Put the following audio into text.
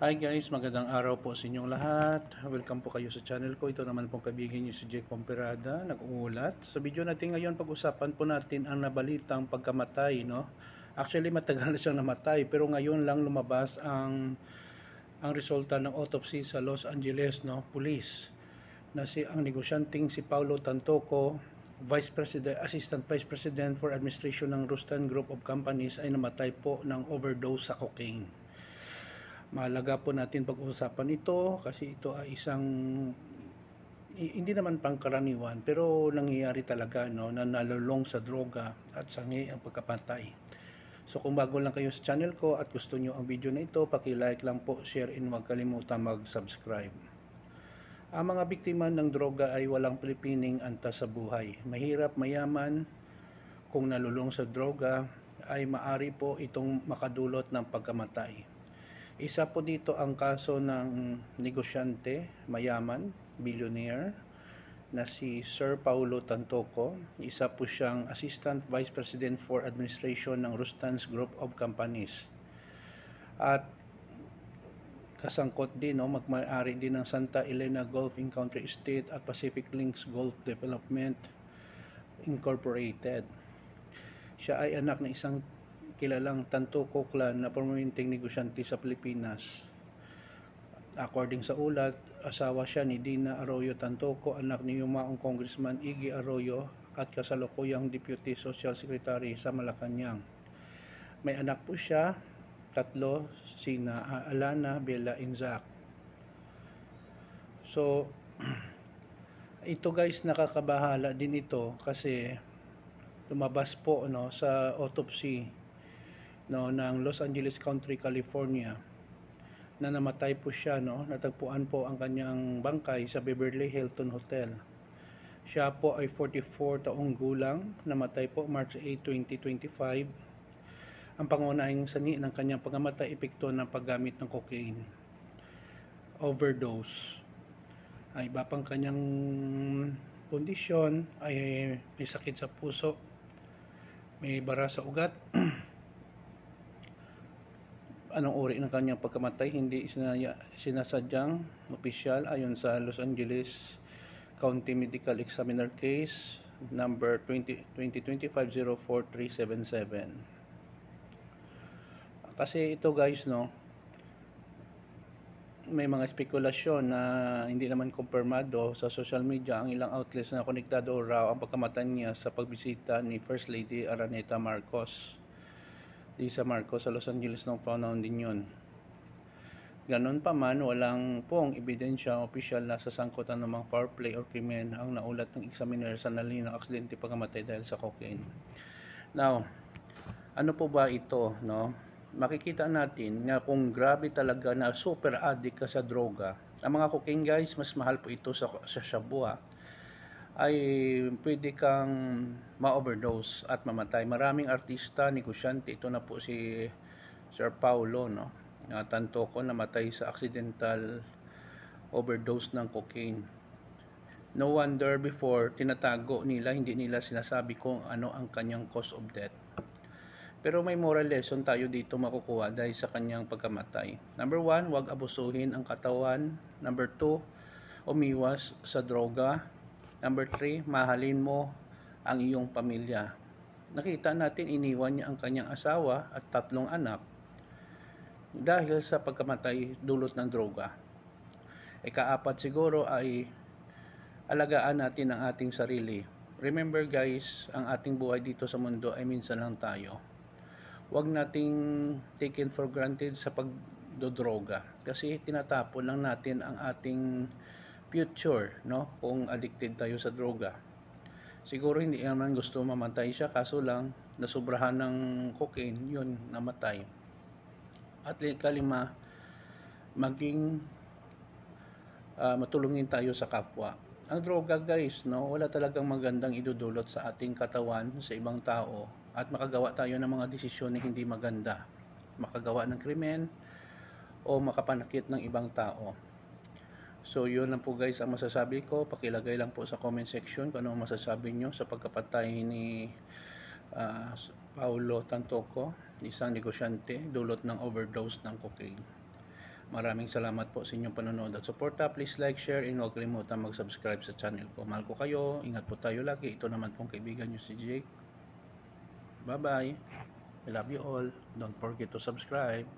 Hi guys, magandang araw po sa inyong lahat. Welcome po kayo sa channel ko. Ito naman pong kaibigan niyo si Jake Pomperada, nag-uulat. Sa video natin ngayon, pag-usapan po natin ang nabalitang pagkamatay, no? Actually, matagal na siyang namatay, pero ngayon lang lumabas ang resulta ng autopsy sa Los Angeles, no, Police, na ang negosyanteng si Paulo Tantoco, Assistant Vice President for Administration ng Rustan Group of Companies, ay namatay po ng overdose sa cocaine. Mahalaga po natin pag-uusapan ito kasi ito ay isang hindi naman pangkaraniwan pero nangyayari talaga, no, na nalulong sa droga at sangi ang pagkapatay. So kung bago lang kayo sa channel ko at gusto nyo ang video na ito, paki-like lang po, share, and huwag kalimutan mag-subscribe. Ang mga biktima ng droga ay walang pilipining antas sa buhay. Mahirap, mayaman, kung nalulong sa droga ay maari po itong makadulot ng pagkamatay. Isa po dito ang kaso ng negosyante, mayaman, billionaire, na si Sir Paulo Tantoco. Isa po siyang Assistant Vice President for Administration ng Rustan's Group of Companies. At kasangkot din, no, magmay-ari din ng Santa Elena Golf and Country Estate at Pacific Links Golf Development Incorporated. Siya ay anak ng isang kilalang Tantoco clan na prominenteng negosyante sa Pilipinas. According sa ulat, asawa siya ni Dina Arroyo Tantoco, anak ni yumaong Congressman Iggy Arroyo at kasalukuyang Deputy Social Secretary sa Malacanang. May anak po siya, tatlo, sina Alana, Bella, and Zach. So, ito guys, nakakabahala din ito kasi lumabas po, no, sa autopsy, no, ng Los Angeles County, California, na namatay po siya, no. Natagpuan po ang kanyang bangkay sa Beverly Hilton Hotel. Siya po ay 44 taong gulang, namatay po March 8, 2025. Ang pangunahing sanhi ng kanyang pagkamatay epekto ng paggamit ng cocaine, overdose. Ay iba pang kanyang kondisyon ay may sakit sa puso, may bara sa ugat. Anong uri ng kanyang pagkamatay hindi sinasadyang opisyal ayon sa Los Angeles County Medical Examiner Case number 2025-04377. Kasi ito guys, no, may mga spekulasyon na hindi naman kumpirmado sa social media. Ang ilang outlets na konektado raw ang pagkamatay niya sa pagbisita ni First Lady Araneta Marcos, Lisa Marcos, sa Los Angeles noong panahon din yun. Ganon pa man, walang pong ebidensya opisyal na sasangkutan ng mga foul play or krimen ang naulat ng examiner sa nalinang aksidente pagkamatay dahil sa cocaine. Now, ano po ba ito, no? Makikita natin na kung grabe talaga na super addict ka sa droga, ang mga cocaine guys, mas mahal po ito sa shabu, ay pwede kang ma-overdose at mamatay. Maraming artista, negosyante, ito na po si Sir Paulo, no, Tantoco, namatay sa accidental overdose ng cocaine. No wonder before tinatago nila, hindi nila sinasabi kung ano ang kanyang cause of death. Pero may moral lesson tayo dito makukuha dahil sa kanyang pagkamatay. Number 1, huwag abusuhin ang katawan. Number 2, umiwas sa droga. Number 3, mahalin mo ang iyong pamilya. Nakita natin iniwan niya ang kanyang asawa at 3 anak dahil sa pagkamatay dulot ng droga. Ika-4 siguro ay alagaan natin ang ating sarili. Remember guys, ang ating buhay dito sa mundo ay minsan lang tayo. Huwag nating taken for granted sa pagdodroga kasi tinatapon lang natin ang ating future, no, kung addicted tayo sa droga. Siguro hindi naman gusto mamatay siya, kaso lang nasubrahan ng cocaine, yun, namatay. At kalima, maging matulungin tayo sa kapwa. Ang droga guys, no, wala talagang magandang idudulot sa ating katawan, sa ibang tao, at makagawa tayo ng mga desisyon na hindi maganda, makagawa ng krimen o makapanakit ng ibang tao. So yun lang po guys ang masasabi ko. Pakilagay lang po sa comment section kung ano masasabi nyo sa pagkapatay ni Paulo Tantoco, isang negosyante, dulot ng overdose ng cocaine. Maraming salamat po sa inyong panonood at suporta. Please like, share, and huwag kalimutan mag-subscribe sa channel ko. Mahal ko kayo. Ingat po tayo lagi. Ito naman pong kaibigan nyo si Jake. Bye-bye. I love you all. Don't forget to subscribe.